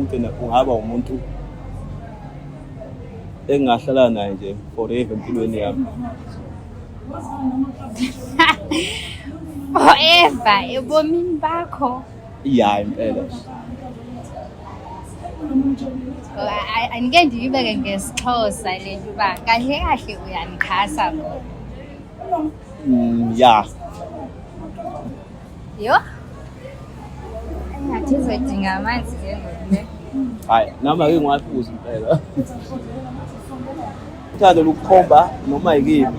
ngigcina ungaba umuntu engahlala naye nje forever empilweni yami. Forever ebomini bakho. Yeah, impela. Angike ndiyibeke ngesixhosa le nto uba kahle kahle uyandikhasa ngoku. Yeah. Yho? Engathi uzodinga amanzi ke ngoku le. Hayi, nami ake ngiwaphuze impela. Uthando lokukhomba noma yikiphi.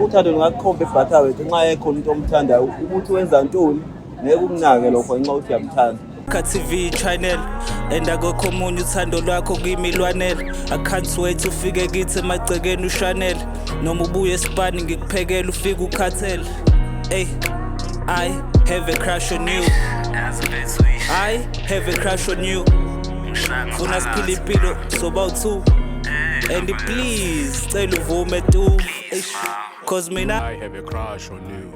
Uthando lungakukhomba ebhathawe nxa ekhona umuntu omthandayo ukuthi wenza ntoni ngeke ukunake lokho nxa uthi uyamthanda. TV channel and akukho umunye uthando lwakho kimi lwanele. I can't wait ufike kithi emagcekeni uShanel noma ubuye eSpani ngikuphekela ufike ukhathele. Hey, I have a crush on you. I have a crush on you. Funa siphila impilo soba two. And please cela uvume tu. Cause mina I have a crush on you.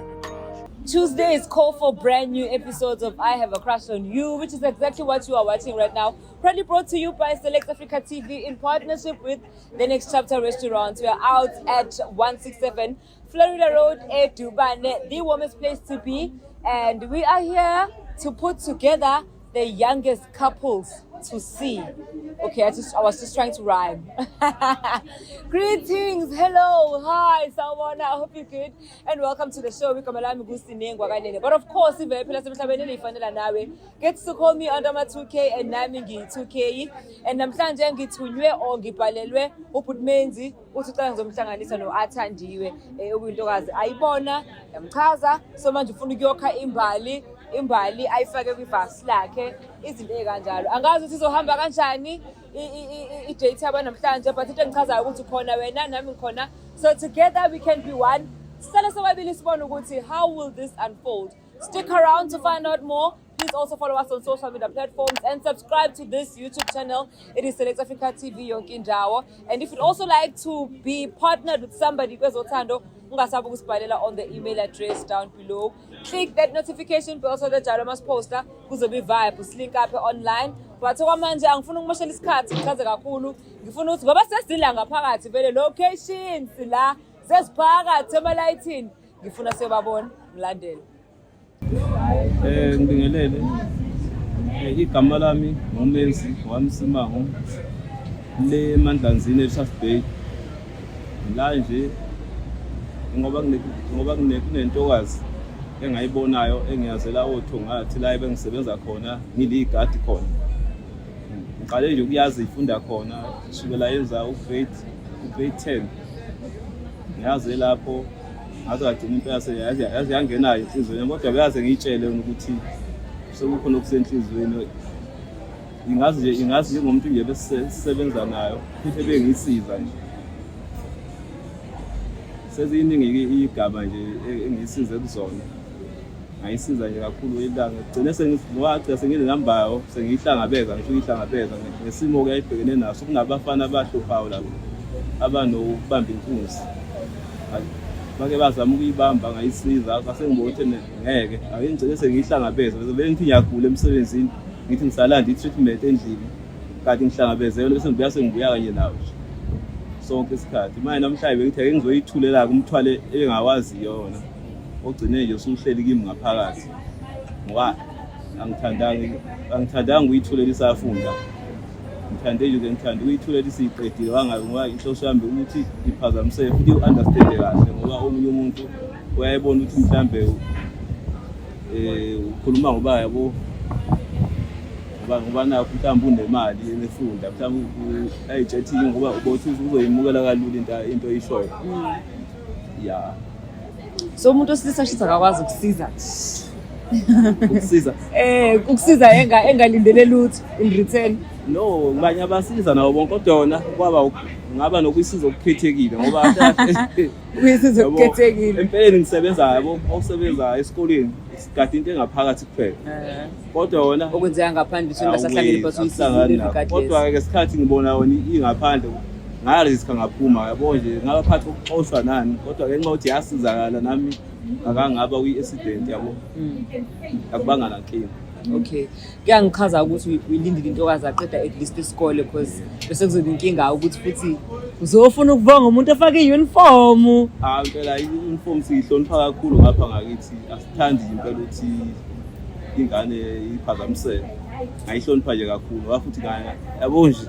Tuesday is call for brand new episodes of I Have a Crush on You, which is exactly what you are watching right now. Proudly brought to you by Select Africa TV in partnership with The Next Chapter Restaurant. We are out at 167 Florida Road, Dubane, the warmest place to be. And we are here to put together the youngest couples to see. Okay, I was just trying to rhyme. Greetings, hello, hi, Sawubona, I hope you're good, and welcome to the show. But of course, gets to call me under my 2K and nami 2K. And namhlanje ngithunywe or ngibhalelwe uPutmenzi uthi xa ngizomhlanganisa noAthandiwe ubuntokazi ayibona yamchaza so manje ufuna ukuyokha imbali ayifake kwibhasi lakhe izinto ezikanjalo angazi ukuthi izohamba kanjani i-date yabo namhlanje but into engichazayo ukuthi khona wena nami ngikhona so together we can be one. Sicela sobabili sibone ukuthi how will this unfold. Stick around to find out more. Please also follow us on social media platforms and subscribe to this YouTube channel. It is Select Africa TV yonke indawo. And if you'd also like to be partnered with somebody kwezothando ungasabi ukusibhalela on the email address down below. Click that notification bell so that Jalo must poster kuzobe vibe link up online. But okwamanje angifuna ukumoshela isikhathi ngichaze kakhulu. Ngifuna ukuthi ngoba sesidila ngaphakathi vele locations la sesiphakathi emalayithini ngifuna sebabona mlandela. Ngibingelele. Igama lami nguMenzi wamsimango le Mandlanzini eSouth Bay. La nje ngoba kunentokazi engayibonayo engiyazela othungathi la ebengisebenza khona ngiliigadi khona. Ngiqale nje ukuyazi ifunda khona kusukela yenza ugrade 10. Ngiyazi lapho ngaze ngagcina impela yazi yangenayo inhlizweni kodwa beyaze ngitshele ukuthi sekukhona okusenhlizweni. Ingazi nje ngomuntu nje besisebenza nayo futhi ebengisiza nje. Seziningi igaba nje engisize kuzona. Ngayisiza nje kakhulu ilanga. Gcine sengilambayo sengihlangabeza ngisho ihlangabeza ngesimo ke ayibhekene naso kunabafana abahluphayo lapho. Abanokubamba inkunzi. Bake bazama ukuyibamba ngayisiza akasengibona ukuthi ngeke ake ngicela sengihlangabeza bese ngithi ngiyagula emsebenzini ngithi ngisalanda i-treatment endlini kanti ngihlangabezele bese ngibuya kanye nawo sonke isikhathi manje namhlanje bengithi ake ngizoyithulela kumthwale engawazi yona ogcine nje usuhleli kimi ngaphakathi ngoba angithandanga ukuyithulela isafunda ngithande nje ngithanda ukuyithulela isiqedile wangabe ngoba inhloso yami ukuthi iphazamise futhi u-understand kahle ngoba omunye umuntu uyayibona ukuthi mhlambe ukhuluma ngoba yabo ngoba nakho mhlawumbe unemali efunda mhlawumbe ayijethi ngoba ubothi uzoyimukela kalula into oyishoyo. Yeah. So umuntu osilisa shisa akakwazi ukusiza. Ukusiza. Ukusiza engalindele lutho in return. No, nganye abasiza nawo bonke kodwa yona kwaba ngaba nokuyisiza okukhethekile ngoba kuyisiza okukhethekile. Empeleni ngisebenza yabo osebenza esikoleni isigadi into engaphakathi kuphela. Kodwa yona okwenzeka ngaphandle into asahlangene phansi uyisiza kodwa ke isikhathi ngibona yona ingaphandle ngariska ngaphuma yabo nje ngaba phathi ukuxoshwa nani kodwa ke nxa uthi yasizakala nami akangaba kwi-accident yabo akubanga nankinga. Okay. Kuyangichaza ukuthi uyilindile intokazi aqeda at least isikole because bese kuzoba inkinga ukuthi futhi uzofuna ukubonga umuntu ofake i-uniform. Impela i-uniform siyihlonipha kakhulu ngapha ngakithi. Asithandi impela ukuthi ingane iphazamiseke. Ngayihlonipha nje kakhulu. Ngoba futhi yabo nje.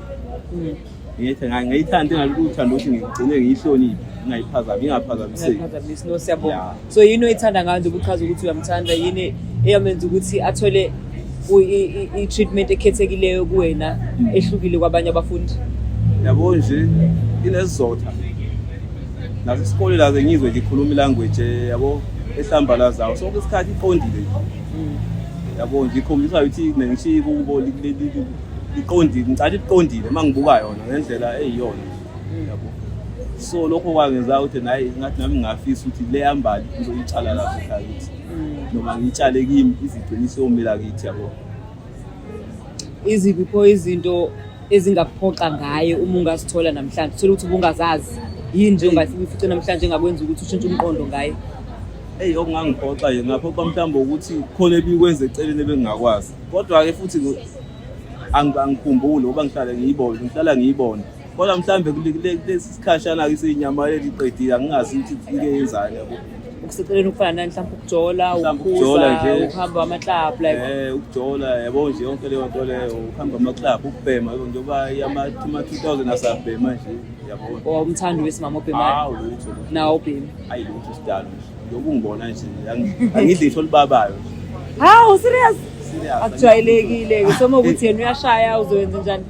Ngiyithanda engalukuthanda ukuthi ngigcine ngiyihloniphe. Ingaphazamiseki. No siyabonga. So yini oyithanda ngayo ukuchaza ukuthi uyamthanda yini eyamenza ukuthi athole i-treatment ekhethekileyo kuwena ehlukile kwabanye abafundi? Yabo nje inesizotha. Nasesikole la ngizwe ngikhuluma ilanguage yabo ehlambala zawo. Sonke isikhathi iqondile. Yabo nje ikhombisa ukuthi nengishiye kubo iqondile, ngicela iqondile mangibuka yona ngendlela eyiyona. Yabo. So lokho kwangenza ukuthi nayi ngathi nami ngafisa ukuthi le hambali ngizoyitshala lapha ekhaya noma ngitshale kimi iziqiniso yomela kithi yabo. Izipho izinto ezingakuphoqa ngaye uma ungasithola namhlanje thola ukuthi ubungazazi yini nje ongafika futhi namhlanje engakwenza ukuthi ushintshe umqondo ngaye? Okungangiphoqa nje ngaphoqa mhlawumbe ukuthi khona ebikwenza eceleni ebengingakwazi kodwa ke futhi angikhumbule ngoba ngihlala ngiyibona kodwa mhlawumbe kulesi sikhashana ke sinyama eliqedile angingazi ukuthi ike yenzani yabo. Ukuseceleni ukufana nani mhlawumbe ukujola nje ukuhamba ama-club like ukujola yabo nje yonke leyo nto leyo ukuhamba ama-club ukubhema njengoba ama-2000 asabhema nje yabo. Umthandi wesimama obhemayo? Lutho nawo obhema lutho sidalo nje ngokungibona nje angidlisho libabayo. Serious? Akujwayelekile soma ukuthi yena uyashaya uzowenza njani?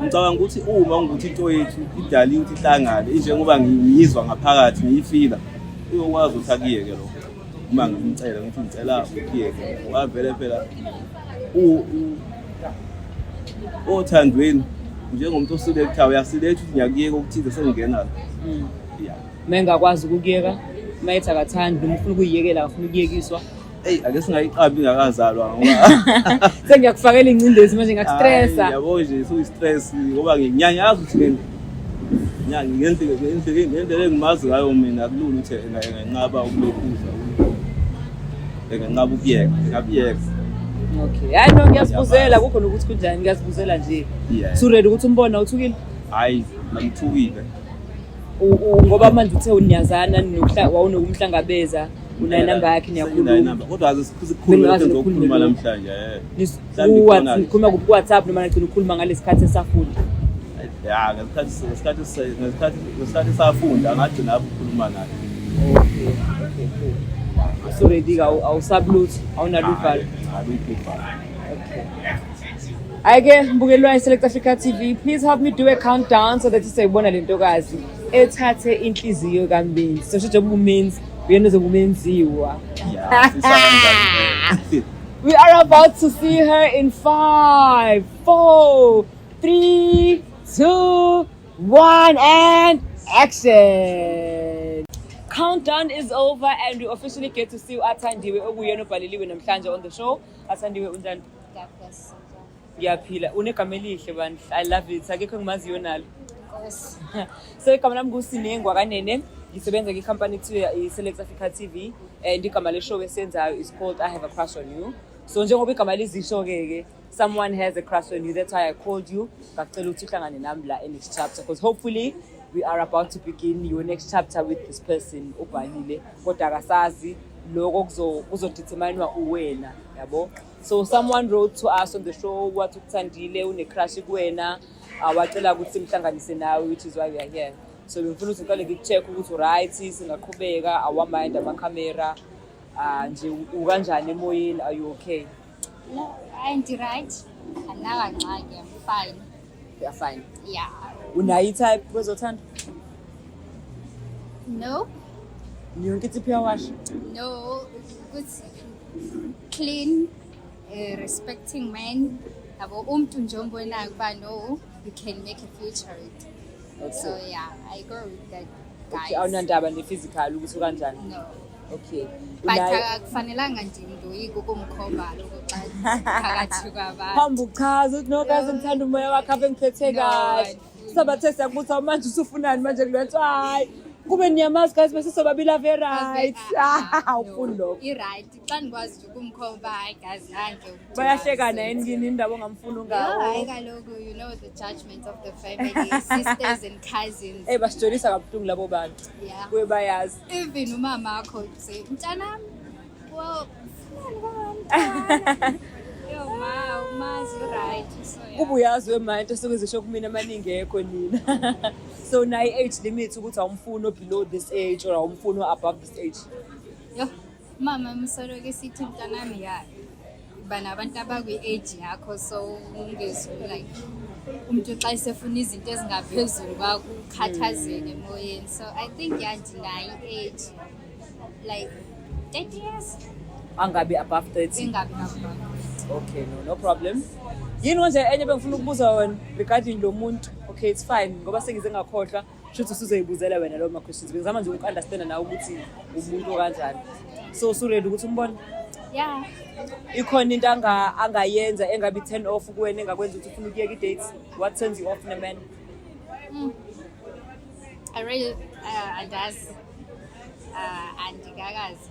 Ngicabanga ukuthi uma ukuthi into yethu idali ukuthi ihlangane njengoba ngiyizwa ngaphakathi ngiyifila uyokwazi ukuthi akiyeke lokho uma ngimcela ngithi ngicela ukiyeke wavele phela othandweni njengomuntu oselector uyaselecta ukuthi ngiyakuyeka ukuthize sengingena mengakwazi ukuyeka mayithi akathandi noma ufuna ukuyiyekela afuna ukuyekiswa. Ake singayiqambi ingakazalwa ngoba sengiyakufakela ingcindezi manje ngakustressa. Yabo nje stress ngoba ngiyanyazi ukuthi ngendlela engimazi ngayo mina kulula ukuthi enganqaba ukulokhuza enganqaba ukuyeka ngabiyeka. Okay hayi no ngiyazibuzela kukho nokuthi kunjani ngiyazibuzela nje suredi ukuthi umbona uthukile? Hayi ngithukile ngoba manje uthe uniyazana wawunokumhlangabeza una number yakhe niyakhuluma kodwa asikhuluma ngizokhuluma namhlanje ukhuluma ku WhatsApp noma ngicela ukukhuluma ngalesikhathi esafunda ngesikhathi safunda ngathi lapho ukukhuluma naye. Okay cool. So ready awusabluthi awunaluvalo? Okay. Ake mbukelwa iSelect Africa TV, please help me do a countdown so that sisayibona le ntokazi ethathe inhliziyo kaMenzi. So should uMenzi uyena zokumenziwa. We are about to see her in 5, 4, 3, 2, 1 and action. Countdown is over and we officially get to see Athandiwe okuyena obhaleliwe namhlanje on the show. Athandiwe unjani? Ngiyaphila. Unegama elihle bandla. I love it. Akekho ngimaziyo nalo. So igama lami nguSinengwa kaNene. Ngisebenza kwicompany kuthiwa iSelect Africa TV and igama le show esenzayo is called I Have a Crush on You. So njengoba igama lizisho ke someone has a crush on you, that's why I called you. Ngicela ukuthi uhlangane nami la in next chapter because hopefully we are about to begin your next chapter with this person obhalile kodwa akasazi lokho kuzodeterminewa uwena yabo. So someone wrote to us on the show what ukuthandile une crush kuwena wacela ukuthi simhlanganise nawe, which is why we are here. So ngifuna ukuthi ngicela ngikucheck ukuthi right singaqhubeka awamind ama-camera nje ukanjani emoyeni, are you okay? No, I'm right. Anakancane, I'm fine. You are fine. Yeah. Unayi type kwezothanda? No. Yonke ithi pure wash? No, good, clean, respecting man. Abo umuntu nje ombona kuba no, you can make a future with. Okay. So yeah, I go with that guys. Okay, awunandaba ne-physical ukuthi kanjani? No. Okay. But akufanelanga nje ndoyika ukumkhomba lokho xa phakathi kwabantu. Hamba uchaza ukuthi nokazi ngithanda umoya wakho apha engiphethe kahle. Sabathe siyakubuza manje usufunani manje kulento hayi kube niyamazi guys bese sobabili very right awufuni lokho i-right xa ndikwazi nje ukumkhomba hayi gazi nanke bayahlekana yini kini indaba ongafuni ungawo hayi kaloku you know the judgment of the family sisters and cousins basijolisa kabuhlungu labo bantu yeah kuye bayazi even umama akho say mntanam well yo ma umazi right so yeah kuba uyazi wemanje sokuzisho kumina amaningi ekho nina so nayi age limit ukuthi awumfuni below this age or awumfuni above this age yo mama msoloke sithi mntanami ya bana abantu abakwi-age yakho so ungezwe like umuntu xa esefuna izinto ezingaphezulu kwakukhathazeke emoyeni so I think yandinayo i-age like 30 years angabi above 30 ingabi above okay no problem yini manje enye bengifuna ukubuza wena regarding lo muntu okay it's fine ngoba sengize ngakhohlwa shothi usuzoyibuzela wena lo ma questions ngizama nje ukunderstand nawe ukuthi umuntu kanjani so usuredi ukuthi umbone yeah ikhona into angayenza engabi turn off kuwena engakwenza ukuthi ufuna ukuyeka i-dates what turns you off in a man I really andazi andikakazi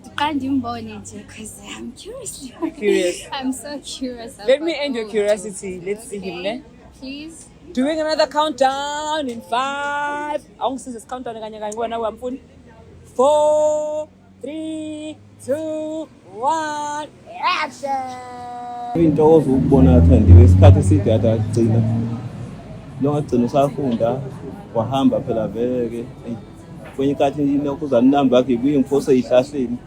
because ndimbone nje because I'm curious. I'm so curious. Let me end your curiosity. Let's see him ne? Please. Doing another countdown in 5. Awungisize countdown kanye kanye ngona wamfuni. 4 3 2 1 action. Into ozukubona athandiwe isikhathi eside atagcina. Lo ngagcina usafunda wahamba phela vele kwenye ikhathi inokuza number yakhe kuyimfoso eyihlahleni.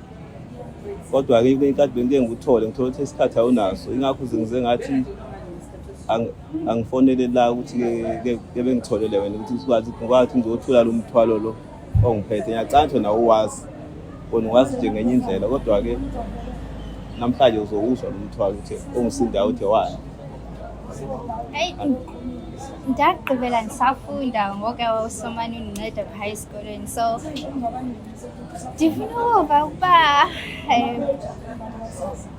Kodwa ke kwenye ikhathi bengeke ngithola ukuthi isikhathi awunaso ingakho ngize ngathi angifonele la ukuthi ke bengitholele wena ukuthi sikwazi ngikwazi ngizothula lo mthwalo lo ongiphethe ngiyacantshwa nawo wazi bona wazi nje ngenye indlela kodwa ke namhlanje uzowuzwa lo mthwalo ukuthi ongisinda uthi waya hey ndaqhubela ngisafunda ngoke wasomani uNceda high school and so ndifuna ukuba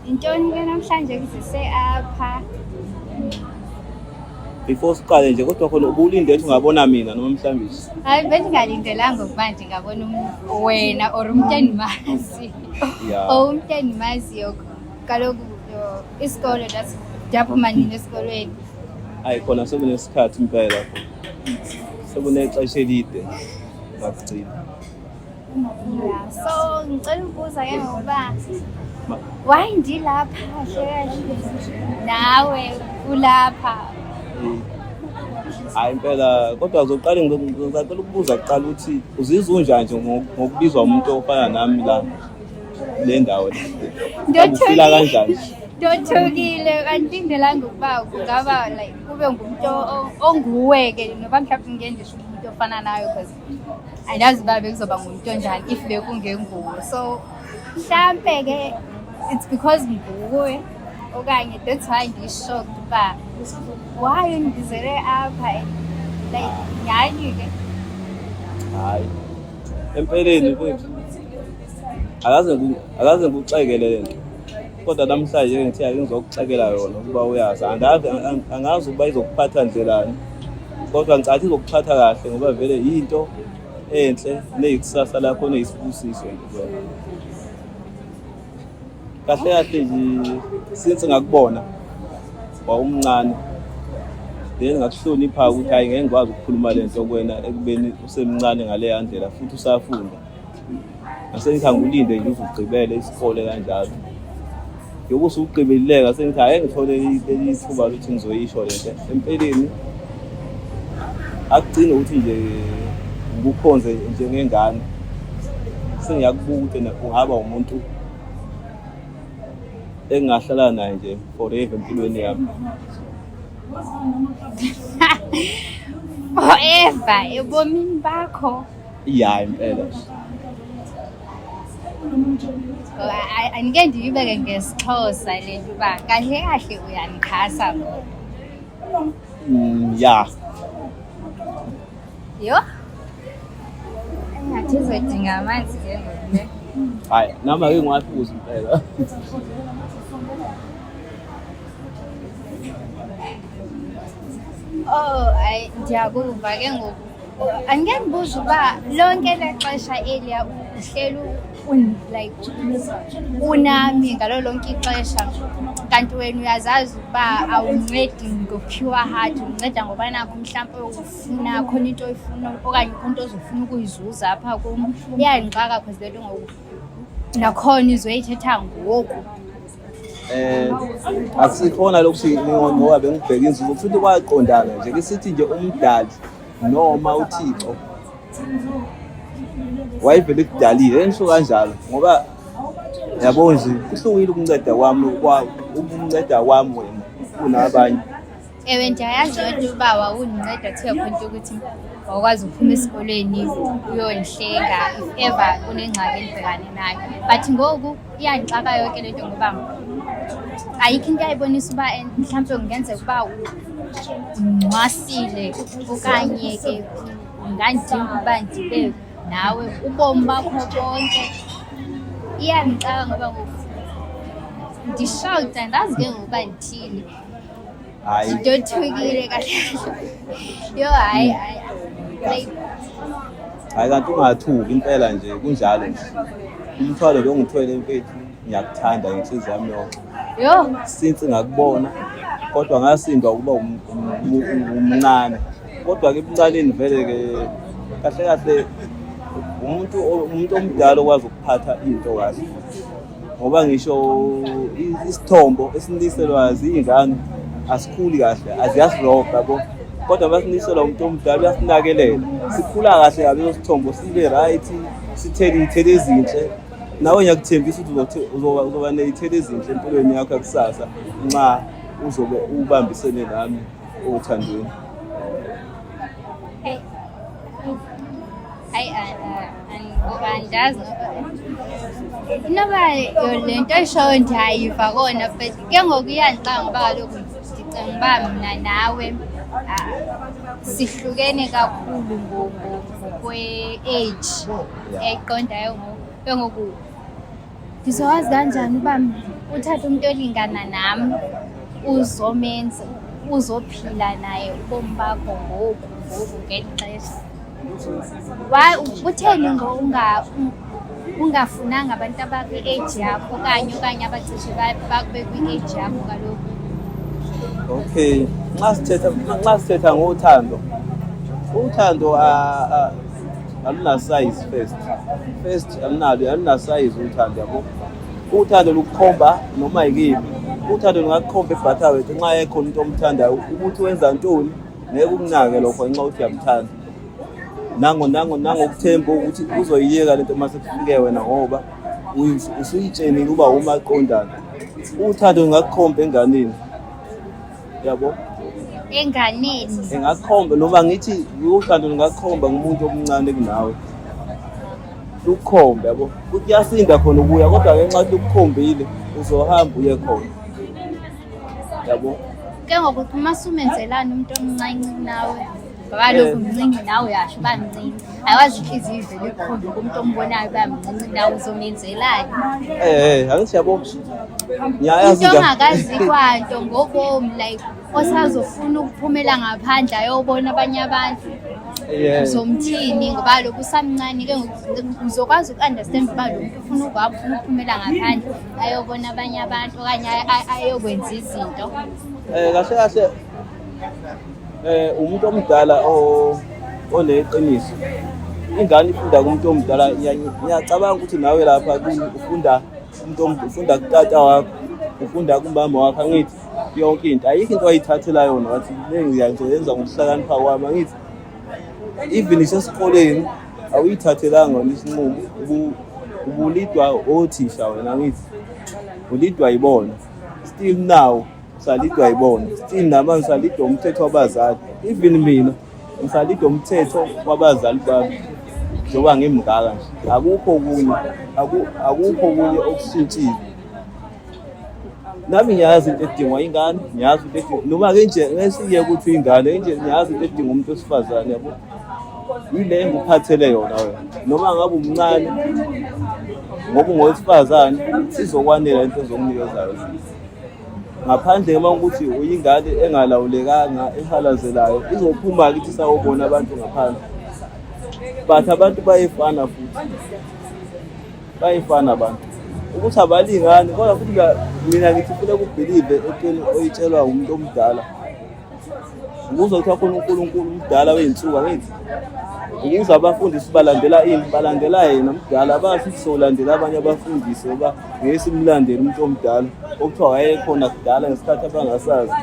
intoni ke namhlanje kuzise apha before siqale nje kodwa khona ubulinde ethi ungabona mina noma mhlawumbe hayi bendingalindelanga ukuba ndingabona wena or umuntu endimazi or umuntu endimaziyo kaloku isikolo ndaphuma nini esikolweni hayi khona sekunesikhathi impela sekunexesha elide ngagcina so ngicela ukubuza ke ngoba why ndilapha kahle nawe ulapha hayi impela kodwa uzoqala ngicela ukubuza kuqala ukuthi uzizwa unjani nje ngokubizwa umuntu ofana nami la le ndawo ndothula kanjani ndothukile kanti ndelanga ukuba kungaba like kube ngumuntu onguwe ke noba mhlawumbe ngendisho umuntu ofana nayo because andazi babe kuzoba ngumuntu onjani if bekungenguwe so mhlambe ke it's because nguwe okanye that's why ndishocked uba why ungizele apha like nyani ke hayi empeleni mfethu akaze ngikuxekele lento kodwa namhlanje ngithi ake ngizokuxekela yona ukuba uyazi angazi ukuba izokuphatha ndlelani kodwa ngicathi izokuphatha kahle ngoba vele yinto enhle neyikusasa lakho neyisibusiso nje kahle kahle nje since ngakubona wawumncane then ngakuhlonipha ukuthi hayi ngeke ngikwazi ukukhuluma lento kuwena ekubeni usemncane ngale yandlela futhi usafunda asengithi angulinde nje uzugcibele isikole kanjalo yokuthi uqibelileka sengithi hayi ngithole ithuba ukuthi ngizoyisho lento empeleni akugcina ukuthi nje ukukhonze njengengane sengiyakubuka ukuthi ungaba umuntu engahlala naye nje forever empilweni yami forever ebomini bakho ya impela angeke ndiyibeke ngesixhosa lento uba kahle kahle uyanikhasa ya yo engathi izodinga amanzi ke ngoku hayi nama ke ngiwaphuza impela oh ndiyakuva ke ngoku Angeke ngibuze uba lonke lexesha eliya uhleli like unami ngalo lonke ixesha kanti wena uyazazi ukuba awuncedi ngo-pure heart unceda ngoba nakho mhlawumpe ufuna khona into oyifuna okanye into ozofuna ukuyizuza apha kum iyandixaka because le nto ngoku nakhona izoyithetha ngoku akusikhona lokuthi ngoba bengibheka inzuzo futhi kwaqondana nje ke sithi nje umdali noma uThixo wayevele kudalile engisho kanjalo ngoba yabo nje kuhlukile ukunceda kwami wena kunabanye. Ewe ndiyayazi lento uba wawundinceda to a point ukuthi wawukwazi ukuphuma esikolweni uyondihlenga if ever kunengxaki endibhekane nayo but ngoku iyandixaka yonke lento ngoba ayikho into ayibonisa uba mhlawumpe kungenzeka uba ungcwasile okanye ke ungandinga uba ndibe nawe ubomi bakho bonke. Iyandixaka ngoba ngoku ndishawuta ndazi ke ngokuba ndithini ndothukile kahle yo hayi kanti ungathuki impela nje kunjalo nje umthwalo lo ngithwele mfethu ngiyakuthanda ngenhliziyo yami yonke yo since ngakubona kodwa ngasindwa ukuba umncane kodwa ke ebuncaneni vele ke kahle umuntu omdala okwazi ukuphatha into kahle ngoba ngisho isithombo esiniselwazi izingane asikhuli kahle aziyasirobha yabo kodwa masiniselwa umuntu omdala uyasinakelela sikhula kahle ngabe sithombo sibe right sithele ithele ezinhle nawe ngiyakuthembisa ukuthi uzoba nezithele ezinhle empilweni yakho yakusasa nxa uzobe ubambisene nami othandweni. andazi inoba lento eshoyo ndiyayiva kona but ke ngoku iyandixaka ngoba kaloku ndicinga uba mna nawe sihlukene kakhulu ngokwe-age eqondayo ke ngoku ndizowazi kanjani uba uthathe umuntu olingana nam uzomenza uzophila naye ubomi bakho ngoku ngeli xesha. Utheni ungafunanga abantu abakwi-age yakho okanye abacishe bakube kwi-age yakho kaloku? Okay, nxa sithetha ngothando aluna-size first aluna-size uthando yabo. Uthando lukukhomba noma yikiphi uthando lungakukhomba ebhathawethu nxa ekhona into omthandayo ukuthi wenza ntoni ngeke ukunake lokho nxa uthi uyamthanda nangokuthemba ukuthi uzoyiyeka lento mase kufike wena ngoba usuyitshenile uba umaqondana. Uthando lungakukhomba enganeni yabo enganeni engakukhomba noma ngithi uthando lungakukhomba ngumuntu omncane kunawe lukukhombe yabo ukuthi yasinda khona ukuya kodwa ngenxa yokuthi ukukhombile uzohamba uye khona yabo. Ke ngokuthi uma sumenzelana umuntu omncane nawe ngoba lokhu mncane nawe uyasho uba mncane ayiwazi inhliziyo ivele ikhombe kumuntu ombonayo uba mncane nawe uzomenzelani. Angithi yabo into ongakazi kwanto ngobomi like osazofuna ukuphumela ngaphandle ayobona abanye abantu uzomthini ngoba lokhu usamncane ke uzokwazi uku-understand uba lo muntu ufuna ukuphumela ngaphandle ayobona abanye abantu okanye ayokwenza izinto. Kahle umuntu omdala oneqiniso ingane ifunda kumuntu omdala. Ngiyacabanga ukuthi nawe lapha ufunda kutata wakho ufunda kumbamba wakho angithi yonke into ayikho into ayithathela yona wathi ngiyayenza ngokuhlakanipha kwami angithi even isesikoleni awuyithathelanga isinqumo ubulidwa othisha wena angithi ulidwa yibona still now usalidwa yibona still namanje usalidwa umthetho wabazali even mina ngisalidwa umthetho wabazali bami njengoba ngimngaka nje akukho okunye okushintshile. Nami ngiyazi into edingwa ingane ngiyazi into edingwa noma-ke nje ngesiye ukuthi ingane nje ngiyazi into edinga umuntu wesifazane yabo yile engikuphathele yona wena noma ngabe umncane ngoba ungowesifazane sizokwanela into ezokunikeza yona ngaphandle uma ukuthi uyingane engalawulekanga ehalazelayo izophuma kithi sawubona abantu ngaphandle but abantu bayefana futhi bayefana abantu ukuthi abalingani kodwa futhi mina ngithi ufuna ukubhilive entweni oyitshelwa umuntu omdala ukuze kuthiwa khona uNkulunkulu umdala wey'nsuku angithi ukuze abafundisi balandela yena mdala bathi sizolandela abanye abafundisi ngoba ngeke simlandele umuntu omdala okuthiwa wayekhona kudala ngesikhathi abangasazi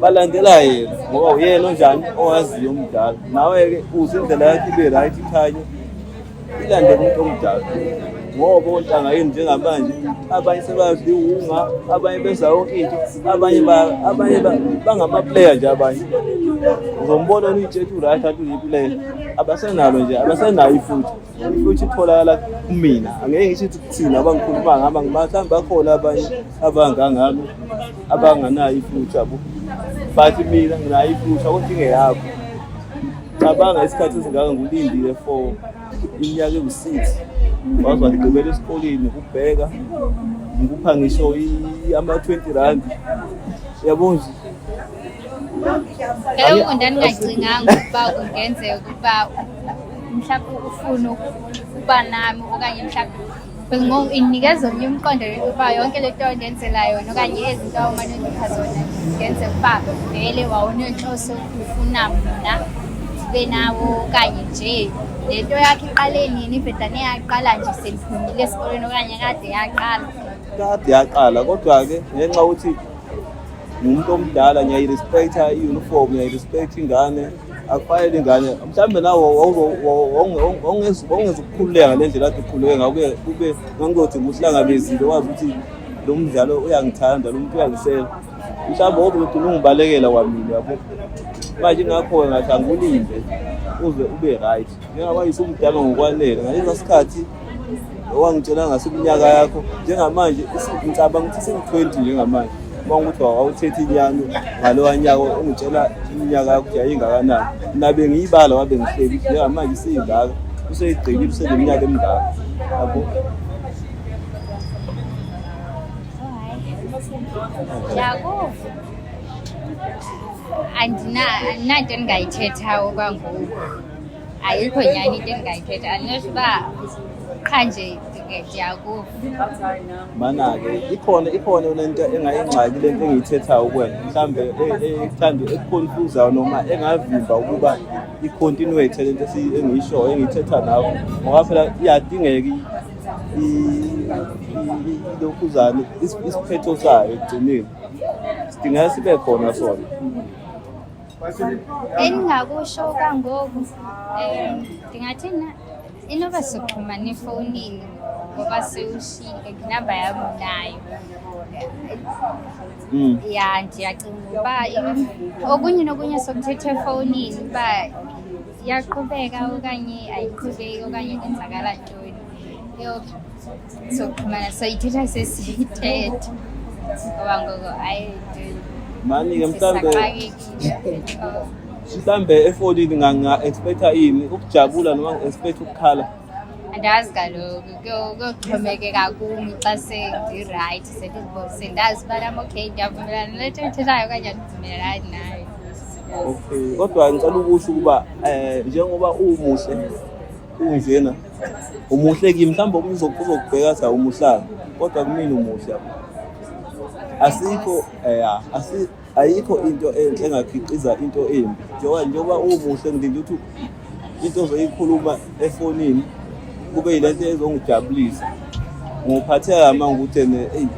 balandela yena ngoba uyena onjani owaziyo omdala nawe-ke uze indlela yakho ibe right ikhanye ilandele umuntu omdala ngoba ontanga yini njengamanje abanye sebadliwunga abanye benza yonke into abanye bangama-player nje abanye uzombona uyitshethu right athi uyiplayer abasenalo nje abasenayo ifuthi itholakala kumina angeke ngisho ukuthi kuthina abangikhuluma ngaba mhlawumbe bakhona abanye abangangami abanganayo ifuthi yabo but mina nginayo ifuthi kodwa ingeyakho cabanga isikhathi esingaka ngulindile for iminyaka ewu-6 waze waligqibela esikoleni ukubheka ngikupha ngisho ama-20 rand yabo nje leyo muntu andingacinganga ukuba kungenzeka ukuba mhlawumbe ufuna ukuba nami okanye mhlawumbe inikeza omnye umqondo ukuba yonke le nto ondenzela yona okanye ezinto awumane ondipha zona ngenzeka ukuba vele wawunenhloso ufuna mna sibe nawo okanye nje le nto yakho iqaleni yini ivedane yaqala nje seniphumile esikoleni okanye kade yaqala kodwa-ke ngenxa yokuthi ngumuntu omdala ngiyayirespecta i-uniform ngiyayirespecta ingane akufanele ingane mhlawumbe nawo wawungeza ukukhululeka ngale ndlela kade ukhululeke ngayo kube ngangizodinga uhlangabezile wazi ukuthi lo mdlalo uyangithanda lo muntu uyangisela mhlawumbe wokuthi ungibalekela kwamina yabo manje ingakho-ke ngathi angulinde uze ube right njengamanje umdala ngokwanele ngalesa sikhathi owangitshela ngaso iminyaka yakho njengamanje ngicabanga ukuthi sengi-20 njengamanje uma ukuthi wawuthethe inyano ngalowa nyaka ungitshela iminyaka yakho yayingakanani nabe ngiyibala wabe ngihleli njengamanje isiyingaka useyigqilile useneminyaka emingaka yabo yako andinanto endingayithetha okwangoku ayikho nyani into endingayithetha unless uba qha nje ndiyakuva mana-ke ikhona lento engayingxaki lento engiyithethayo kuwena mhlawumbe ekuthanda ekuconfusayo noma engavimba ukuba i-continuate lento engiyishoyo engiyithetha nawe ngoba phela iyadingeka ilokhuzane isiphetho sayo ekugcineni sidingeka sibe khona sona engingakusho kangoku ndingathi inoba soxhumana efowunini ngoba sewushiyile inamba yami nayo ya ndiyacinga uba okunye nokunye sokuthetha efowunini uba iyaqhubeka okanye ayiqhubeki okanye kwenzakala ntoni soxhumana soyithetha sesiyithetha ngoba ngoko mani-ke mhlawumbe efonini nga-expecta yini ukujabula noma ngi-expecta ukukhala andazi kaloku kuyoxhomekeka kumi xa sendir-right sendazi uba nami okay ndiyavumelana nale nto oyithethayo okanye andivumelelani nayo. Okay, kodwa ngicela ukusho ukuba njengoba umuhle unjena umuhle kimi mhlawumbe umuntu uzokubheka athi awumuhlanga kodwa kumina umuhle ayikho into enhle engakhiqiza into embi njengoba umuhle ngidinga ukuthi into ozoyikhuluma efonini kube yilento ezongijabulisa ngophatheka manje ukuthi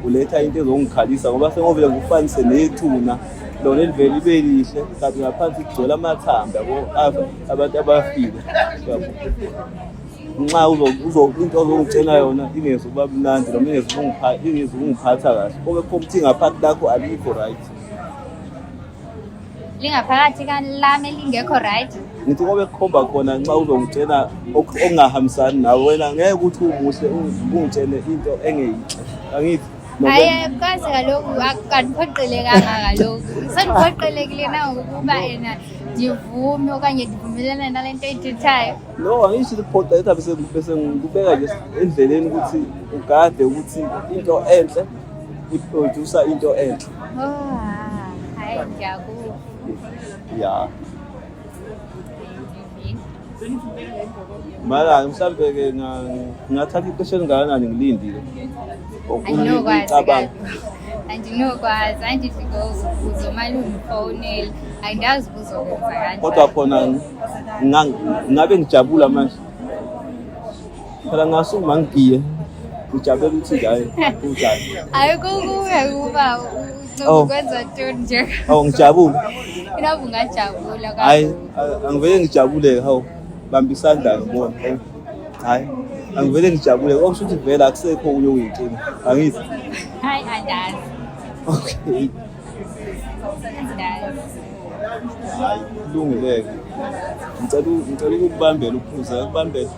uletha into ezongikhalisa ngoba sengovele ngufanise nethuna lona elivele ibe lihle kanti ngaphansi kugcwele amathamba yabo abantu abafile nxa into ozongitshela yona ingezukuba mnandi noma ingezukungiphatha kahle kube khona ukuthi ngaphansi lakho alikho right lingaphakathi lami lingekho right ngithi kobe kukhomba khona nxa uzongitshela okungahambisani nawe wena ngeke ukuthi umuhle ungitshele into engeyinhle angithi hayi kwazi kaloku akandiphoqelekanga kaloku sendiphoqelekile nangokuba yena ndivume okanye ndivumelana nale nto oyithethayo no angisho ukuphoqeleka bese ngikubeka nje endleleni ukuthi ugade ukuthi into enhle iproducer into enhle hayi ndiyakuva ya Mara mhlambe-ke ngathatha ixesha elingakanani ngilindile. Andinokwazi andinokwazi andidike uzomane undifonele andiyazi ubuzokwenza kanjani. Kodwa khona ngabe ngijabula manje. Phela ngasuma ngigiye ngijabule ukuthi hayi kunjani. Ayikho kuwe uba ukwenza ntoni nje. Awu ngijabule. Inabu ungajabula kakhulu. Hayi angivele ngijabule hawu bamba isandla ngibona. Hayi angivele ngijabule okusho ukuthi vele akusekho kunye okuyinkinga angithi. Hayi andazi. Okay. Andazi. Kulungile-ke. Ngicela ukubambela uphuza ukubambela.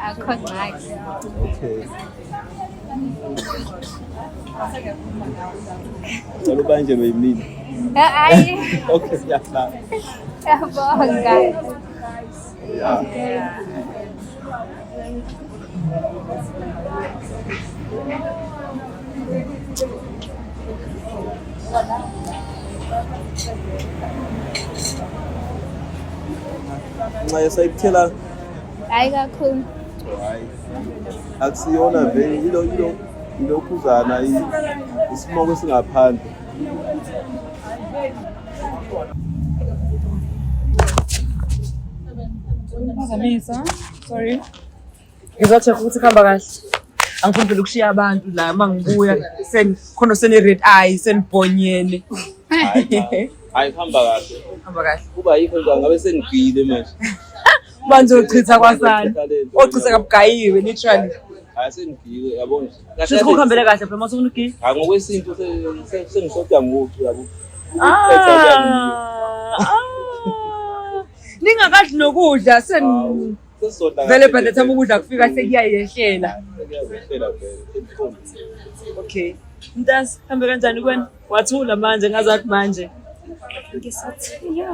Akho ngxaki. Okay. Ngicela ubanjelwe yimini. Hayi. Okay, siyahlala. Yabonga. Yeah. Nxa sayikuthela Hayi kakhulu. hayi akusiyona vele ilokhuzana isimoko singaphandle. Ngizamisa. Sorry. Ngizothi ukuthi khamba kahle. Angifuni vele ukushiya abantu la mangibuya khona sene red eye senibhonyene. Hayi khamba kahle. Khamba kahle. Kuba yikho nje ngabe sengigile manje. Manje uchitha kwasana. Ochitha kabugayiwe literally. Hayi sengigile yabona. Sithi kukhambele kahle phela mase unugile. Hayi ngokwesinto sengishoda ngoku yabo. Ningakadli nokudla vele by the time ukudla kufika sekuyayehlela. Okay. Mntasi hambe kanjani kwena? Wathula manje ngazathi manje.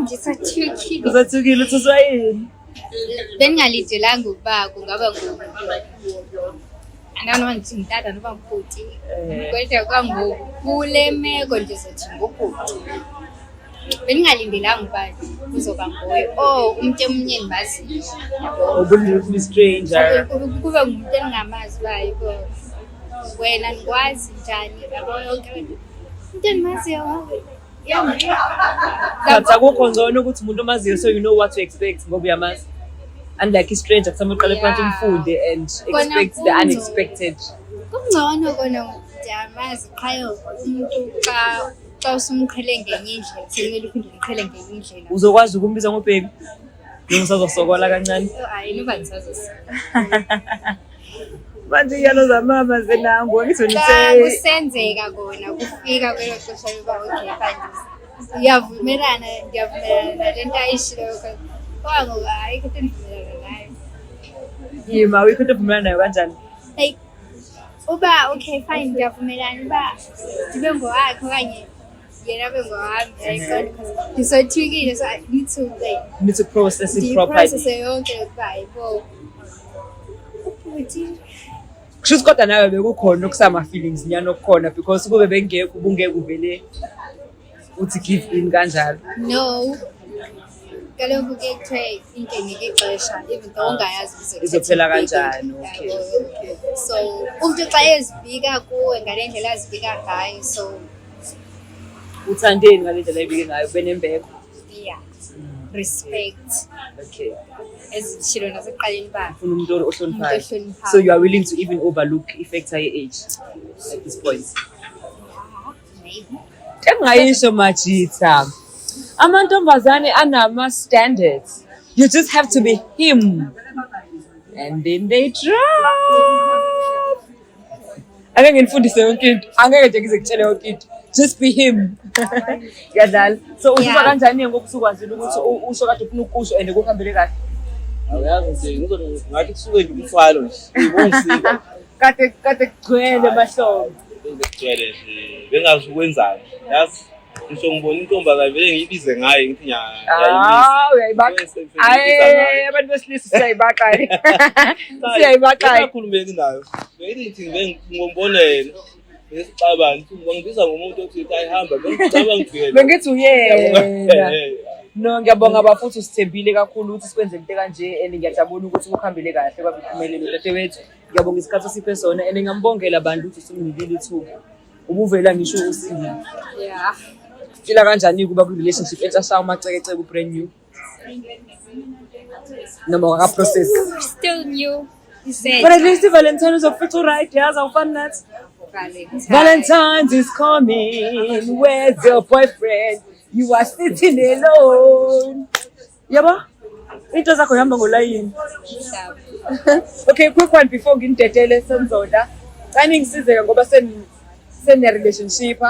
Ngisathukile. Uzathukile uthuswa yini? Beningalidelanga ukuba kungaba ngoku. Andanoma ngithi ngitata noma ngibhuti. Kodwa kwangoku kule meko nje sothi ngubhuti. Bengingalindelanga ukuba kuzoba ngoye umuntu emunye engimaziyo. Ubulili stranger. Kube ngumuntu engingamazi bayiko. Wena ngikwazi njani yabo yonke into. Umuntu engimaziyo But akukho ngcono ukuthi umuntu omaziyo so you know what to expect ngoba uyamazi. Unlike a stranger kusama uqale phansi umfunde and expect the unexpected. Kungcono kona ndiyamazi qha umuntu xa usumqhele ngenye indlela sekumele uphinde uqhele ngenye indlela. Uzokwazi ukumbiza ngobaby. Ngisazosokola kancane. Hayi noba ngisazosokola. Manje iyalo zamama zenango ngizonise. Kusenzeka kona kufika kwelo xesha loba okay fine. Ngiyavumelana nalento ayishileyo kwangoba ayikho into endivumelana nayo. Yima uyikho into evumelana nayo kanjani? Like uba okay fine ngiyavumelana uba ndibe ngowakhe okanye yena abe ngowami. Ngisothukile so I need to need to process it properly. Process yonke ukuba hayibo. Kusho kodwa nawe bekukhona okusama feelings nyana okukhona because kube bengekho ubungeke uvele uthi give in kanjalo. No. Kaloku ke kuthiwe into enike ixesha even though ungayazi izophela kanjani. Okay. So umuntu xa ezibika kuwe ngale ndlela azibika ngayo so uthandeni ngale ndlela ayibike ngayo benembeko. Yeah. Respect. Okay. Ezishilo nasekuqaleni ba. Ufuna umuntu ohloniphayo. So you are willing to even overlook effects her age at this point. Maybe. Engayisho Majita. Amantombazane anama standards. You just have to be him. And then they drop. Angeke ngifundise yonke into. Angeke nje ngizekutshela yonke into. Just be him. Yadlala. So uziba kanjani ngoku usukwazile ukuthi usho kade ufuna ukusho and kuhambele kahle. Awuyazi nje ngathi kusuke nje umfalo nje. Ngibongisika. Kade kugcwele mahlobo. Ngigcwele nje. Bengazi ukwenzani. Yazi ngisho ngibona intombi vele ngiyibize ngayo ngithi uyayibaka. Abantu besilisa siyayibaka. Siyayibaka. Ngikhulumeki nayo. Bengithi ngombonela. Ngisicabanga ukuthi ngibiza ngomuntu othi ayihamba bengicabanga ngivele. Bengithi uyena. No, ngiyabonga bafuthi usithembile kakhulu ukuthi sikwenze into kanje and ngiyajabula ukuthi kuhambile kahle kwabiphumelelo dadewethu. Ngiyabonga isikhathi osiphe sona and ngiyambongela abantu ukuthi usunginikile ithuba. Ubuvela ngisho usindile. Yeah. Fila kanjani kuba ku relationship entsha umacekeceke brand new? Noma waka process. Still new. You said. But at least Valentine's of fit right. Yes, I'll find that. Valentine's is coming. Where's your boyfriend? You are sitting alone. Yaba? Into zakho ihamba ngolayini. Okay, quick one before ngindedele senzoda. Kani ngisizeke ngoba sene relationship.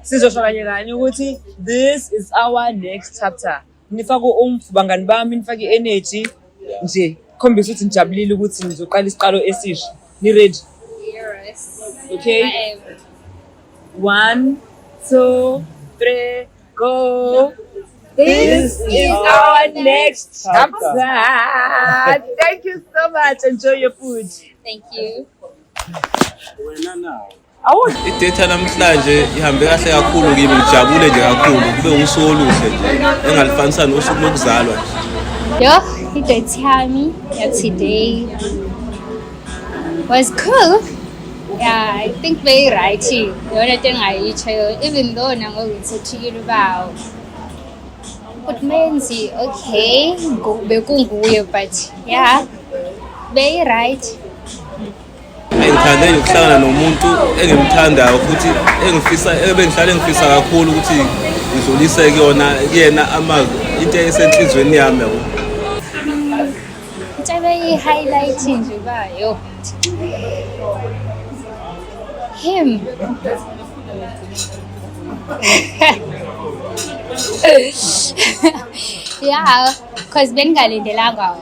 Sizosho kanye kanye ukuthi this is our next chapter. Nifaka bangani bami nifaka energy nje. Khombisa ukuthi ngijabulile ukuthi ngizoqala isiqalo esisha. Ni ready? Yes. Okay. 1, 2, 3, go. This is our next chapter. Thank you so much. Enjoy your food. Thank you. Idate namhlanje ihambe kahle kakhulu kimi ngijabule nje kakhulu kube usuku oluhle nje engalifanisa nosuku lokuzalwa nje. Yo, idate yami today was cool. Yeah, I think very right. The only thing I tell, even though I'm going to check about, but menzi okay, go but yeah, very right. Ngithande ukuhlangana nomuntu engimthandayo futhi engihlale ngifisa kakhulu ukuthi ngidlulise kuyena amazwi into esenhlizweni yami yabo. Ntabe highlighting nje bayo. Him. Yeah, because bengalindelanga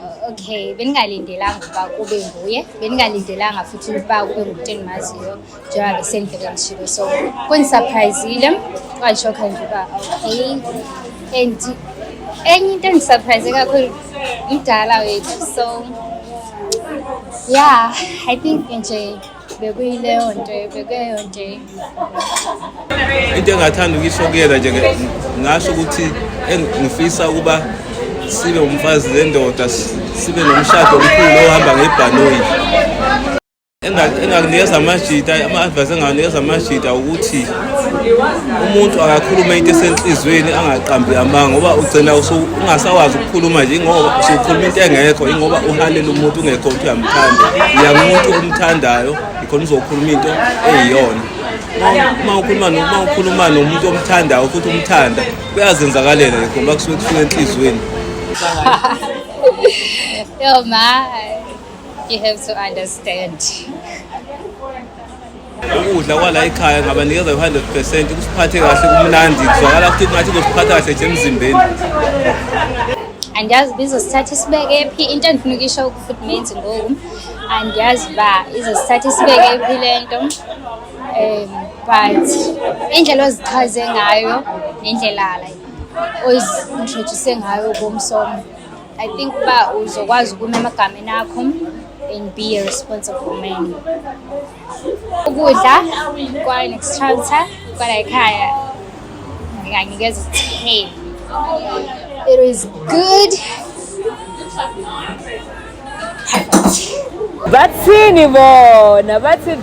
ukuba kube nguye, bengalindelanga futhi ukuba kube ngumuntu engimaziyo njengoba besendleke ngishilo, so kungisurprisile kwashokha nje uba okay, and enye into engisurprise kakhulu umdala wethu, so yeah, I think nje bekuyileyo nto into engathanda ukisho kuyena nje ngasho ukuthi ngifisa ukuba sibe umfazi zendoda sibe nomshado omkhulu ohamba ngebhanoyi engakunikeza amajita ama-advice engakunikeza amajita ukuthi umuntu akakhuluma into esenhlizweni angaqambi amanga ngoba ugcina ungasawazi ukukhuluma nje ngoba usukhuluma into engekho ingoba uhalela umuntu ungekho ukuthi uyamthanda uyamuntu omthandayo ikhona uzokhuluma into eyiyona uma ukhuluma nomuntu omthandayo futhi umthanda kuyazenzakalela ngoba kusuke kufika enhlizweni. Yo ma, you have to understand. Ukudla kwala ekhaya ngabanikeza 100% kusiphathe kahle kumnandi kuzwakala futhi ngathi kusiphatha kahle nje emzimbeni. Andiyazi bizosithatha sibeke phi into endifuna ukisho futhi menzi ngoku andiyazi ba izosithatha sibeke phi lento but indlela ozichaze ngayo nendlela like ozintroduce ngayo bomsomo, I think ba uzokwazi ukuma emagameni akho and be a responsible man. Ukudla kwa next chapter kwa ekhaya nginganikeza 10. It is good. That's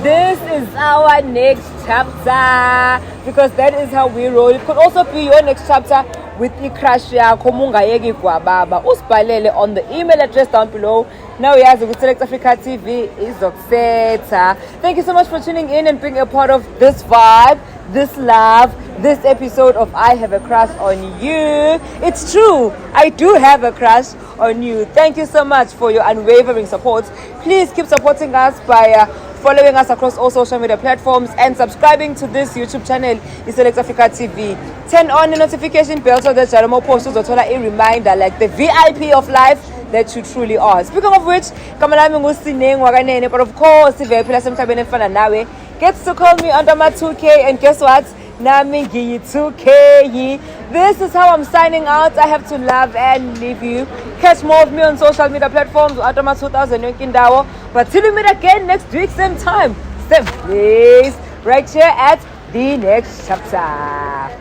this is our next chapter because that is how we roll. It could also be your next chapter with i-crush yakho mungayeki kwababa. Usibhalele on the email address down below. Now we have to Select Africa TV is Oxeta. Thank you so much for tuning in and being a part of this vibe, this love, this episode of I Have a Crush on You. It's true, I do have a crush on you. Thank you so much for your unwavering support. Please keep supporting us by following us across all social media platforms and subscribing to this YouTube channel, Select Africa TV. Turn on the notification bell so that you don't post a reminder like the VIP of life that you truly are. Speaking of which, but of course, gets to call me under my 2K, and guess what? Nami Giyi 2K. This is how I'm signing out. I have to love and leave you. Catch more of me on social media platforms under my 2000 Yonkindawo. But till we meet again next week, same time, same place, right here at the next chapter.